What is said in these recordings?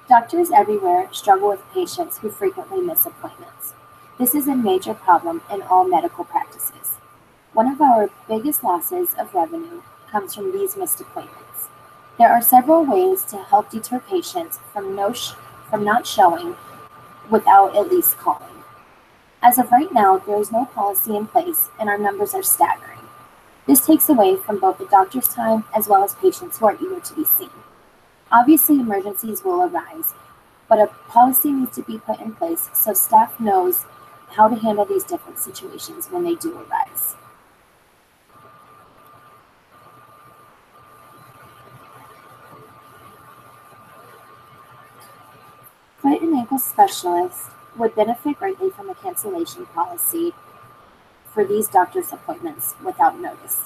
Doctors everywhere struggle with patients who frequently miss appointments. This is a major problem in all medical practices. One of our biggest losses of revenue comes from these missed appointments. There are several ways to help deter patients from not showing without at least calling. As of right now, there is no policy in place and our numbers are staggering. This takes away from both the doctor's time as well as patients who are eager to be seen. Obviously, emergencies will arise, but a policy needs to be put in place so staff knows how to handle these different situations when they do arise. Foot and ankle specialists would benefit greatly from a cancellation policy for these doctor's appointments without notice.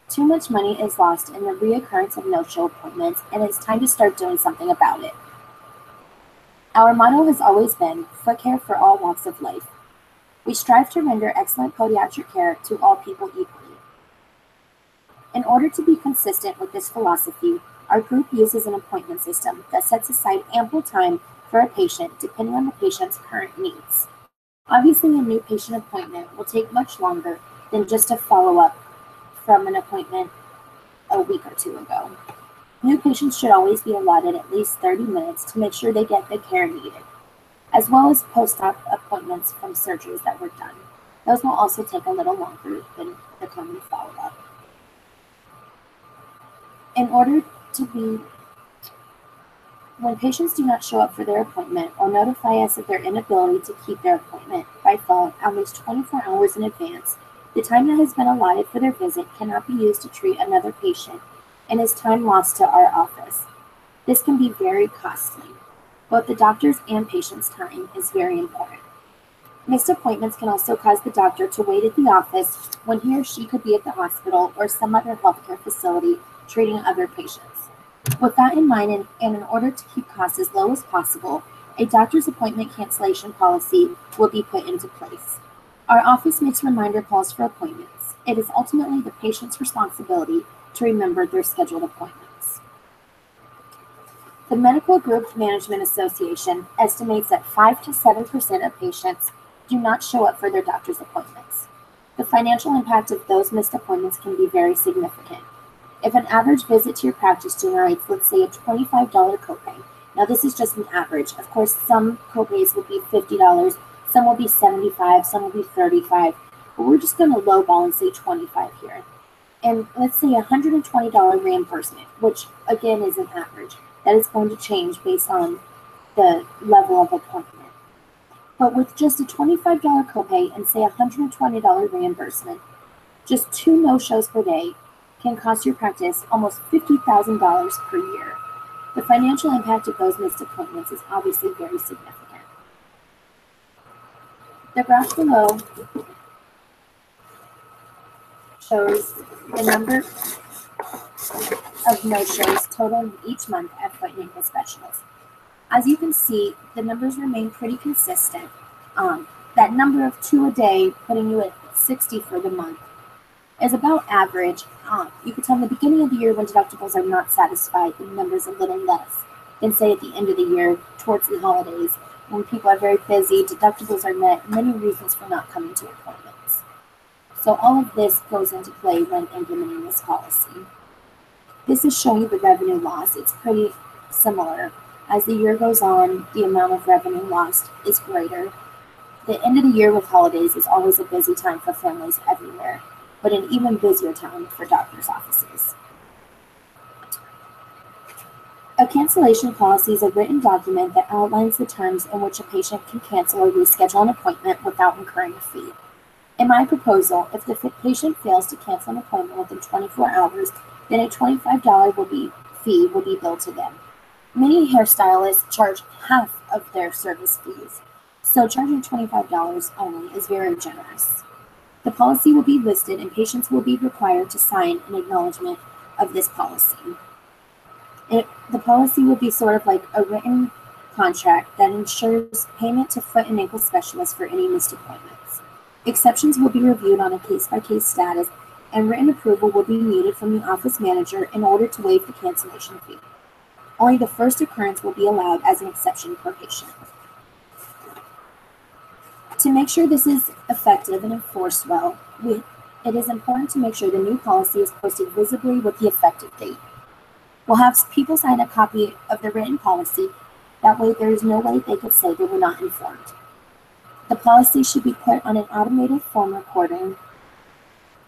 Too much money is lost in the reoccurrence of no-show appointments, and it's time to start doing something about it. Our motto has always been foot care for all walks of life. We strive to render excellent podiatric care to all people equally. In order to be consistent with this philosophy, our group uses an appointment system that sets aside ample time for a patient depending on the patient's current needs. Obviously, a new patient appointment will take much longer than just a follow-up from an appointment a week or two ago. New patients should always be allotted at least 30 minutes to make sure they get the care needed, as well as post-op appointments from surgeries that were done. Those will also take a little longer than the common follow-up. When patients do not show up for their appointment or notify us of their inability to keep their appointment by phone at least 24 hours in advance, the time that has been allotted for their visit cannot be used to treat another patient and is time lost to our office. This can be very costly. Both the doctor's and patient's time is very important. Missed appointments can also cause the doctor to wait at the office when he or she could be at the hospital or some other healthcare facility treating other patients. With that in mind, and in order to keep costs as low as possible, a doctor's appointment cancellation policy will be put into place. Our office makes reminder calls for appointments. It is ultimately the patient's responsibility to remember their scheduled appointments. The Medical Group Management Association estimates that 5 to 7% of patients do not show up for their doctor's appointments. The financial impact of those missed appointments can be very significant. If an average visit to your practice generates, let's say, a $25 copay, now this is just an average. Of course, some copays will be $50, some will be $75, some will be $35, but we're just going to lowball and say $25 here. And let's say a $120 reimbursement, which again is an average. That is going to change based on the level of appointment. But with just a $25 copay and say a $120 reimbursement, just 2 no-shows per day can cost your practice almost $50,000 per year. The financial impact of those missed appointments is obviously very significant. The graph below shows the number of no-shows total each month at foot and ankle specialists. As you can see, the numbers remain pretty consistent. That number of 2 a day, putting you at 60 for the month, is about average. You could tell in the beginning of the year when deductibles are not satisfied, the number's a little less than say at the end of the year towards the holidays when people are very busy, deductibles are met, many reasons for not coming to appointments. So all of this goes into play when implementing this policy. This is showing the revenue loss. It's pretty similar. As the year goes on, the amount of revenue lost is greater. The end of the year with holidays is always a busy time for families everywhere, but an even busier time for doctors' offices. A cancellation policy is a written document that outlines the terms in which a patient can cancel or reschedule an appointment without incurring a fee. In my proposal, if the patient fails to cancel an appointment within 24 hours, then a $25 fee will be billed to them. Many hairstylists charge half of their service fees, so charging $25 only is very generous. The policy will be listed and patients will be required to sign an acknowledgement of this policy. The policy will be sort of like a written contract that ensures payment to foot and ankle specialists for any missed appointments. Exceptions will be reviewed on a case-by-case status, and written approval will be needed from the office manager in order to waive the cancellation fee. Only the first occurrence will be allowed as an exception per patient. To make sure this is effective and enforced well, it is important to make sure the new policy is posted visibly with the effective date. We'll have people sign a copy of the written policy. That way there is no way they could say they were not informed. The policy should be put on an automated form recording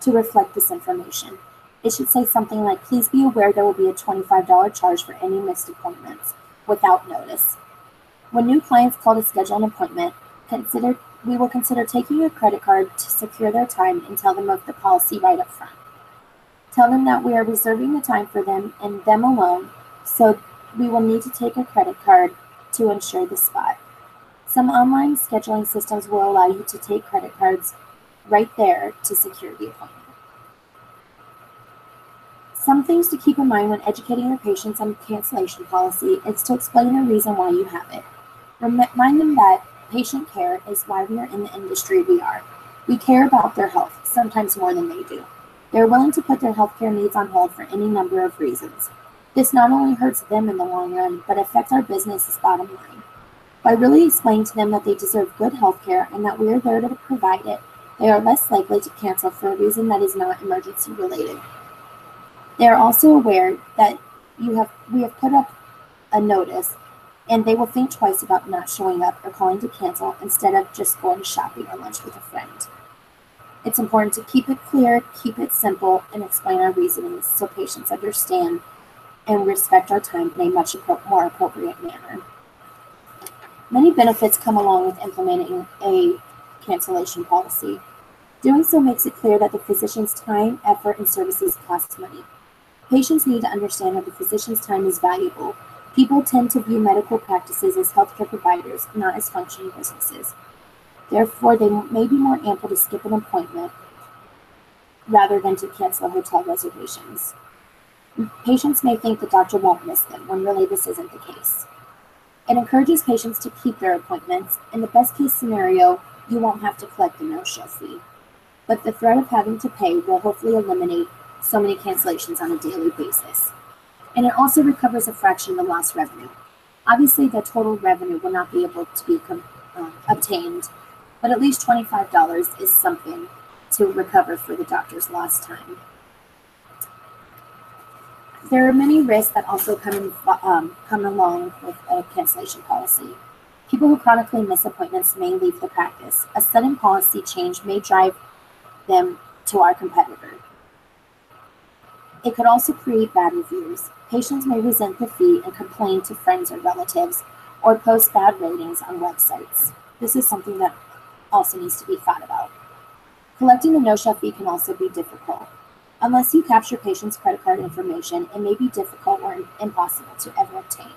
to reflect this information. It should say something like, please be aware there will be a $25 charge for any missed appointments without notice. When new clients call to schedule an appointment, we will consider taking a credit card to secure their time and tell them of the policy right up front. Tell them that we are reserving the time for them and them alone, so we will need to take a credit card to ensure the spot. Some online scheduling systems will allow you to take credit cards right there to secure the appointment. Some things to keep in mind when educating your patients on cancellation policy is to explain the reason why you have it. Remind them that patient care is why we are in the industry we are. We care about their health, sometimes more than they do. They're willing to put their healthcare needs on hold for any number of reasons. This not only hurts them in the long run, but affects our business's bottom line. By really explaining to them that they deserve good healthcare and that we are there to provide it, they are less likely to cancel for a reason that is not emergency related. They are also aware that we have put up a notice, and they will think twice about not showing up or calling to cancel instead of just going shopping or lunch with a friend. It's important to keep it clear, keep it simple, and explain our reasonings so patients understand and respect our time in a much more appropriate manner. Many benefits come along with implementing a cancellation policy. Doing so makes it clear that the physician's time, effort, and services cost money. Patients need to understand that the physician's time is valuable. People tend to view medical practices as healthcare providers, not as functioning businesses. Therefore, they may be more ample to skip an appointment rather than to cancel hotel reservations. Patients may think the doctor won't miss them, when really this isn't the case. It encourages patients to keep their appointments. In the best case scenario, you won't have to collect the no-show fee. But the threat of having to pay will hopefully eliminate so many cancellations on a daily basis. And it also recovers a fraction of the lost revenue. Obviously, the total revenue will not be able to be obtained, but at least $25 is something to recover for the doctor's lost time. There are many risks that also come along with a cancellation policy. People who chronically miss appointments may leave the practice. A sudden policy change may drive them to our competitor. It could also create bad reviews. Patients may resent the fee and complain to friends or relatives, or post bad ratings on websites. This is something that also needs to be thought about. Collecting the no-show fee can also be difficult. Unless you capture patients' credit card information, it may be difficult or impossible to ever obtain.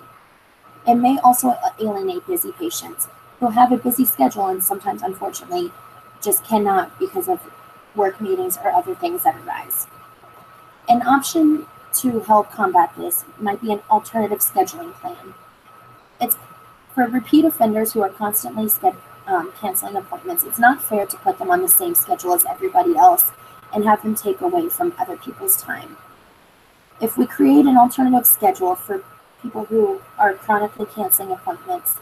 It may also alienate busy patients who have a busy schedule and sometimes, unfortunately, just cannot because of work meetings or other things that arise. An option to help combat this might be an alternative scheduling plan. It's for repeat offenders who are constantly canceling appointments. It's not fair to put them on the same schedule as everybody else and have them take away from other people's time. If we create an alternative schedule for people who are chronically canceling appointments,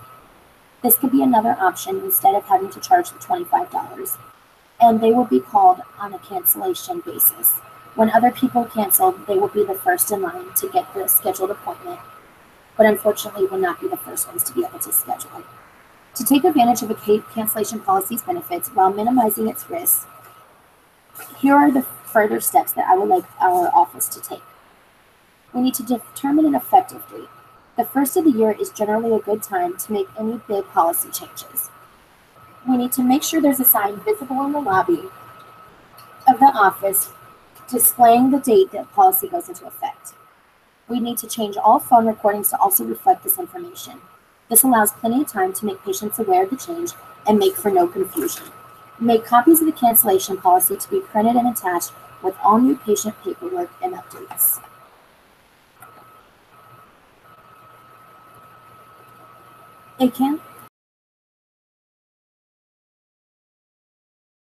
this could be another option instead of having to charge the $25. And they will be called on a cancellation basis. When other people cancel, they will be the first in line to get the scheduled appointment, but unfortunately will not be the first ones to be able to schedule. To take advantage of a cancellation policy's benefits while minimizing its risks, here are the further steps that I would like our office to take. We need to determine an effective date. The first of the year is generally a good time to make any big policy changes. We need to make sure there's a sign visible in the lobby of the office displaying the date that policy goes into effect. We need to change all phone recordings to also reflect this information. This allows plenty of time to make patients aware of the change and make for no confusion. Make copies of the cancellation policy to be printed and attached with all new patient paperwork and updates.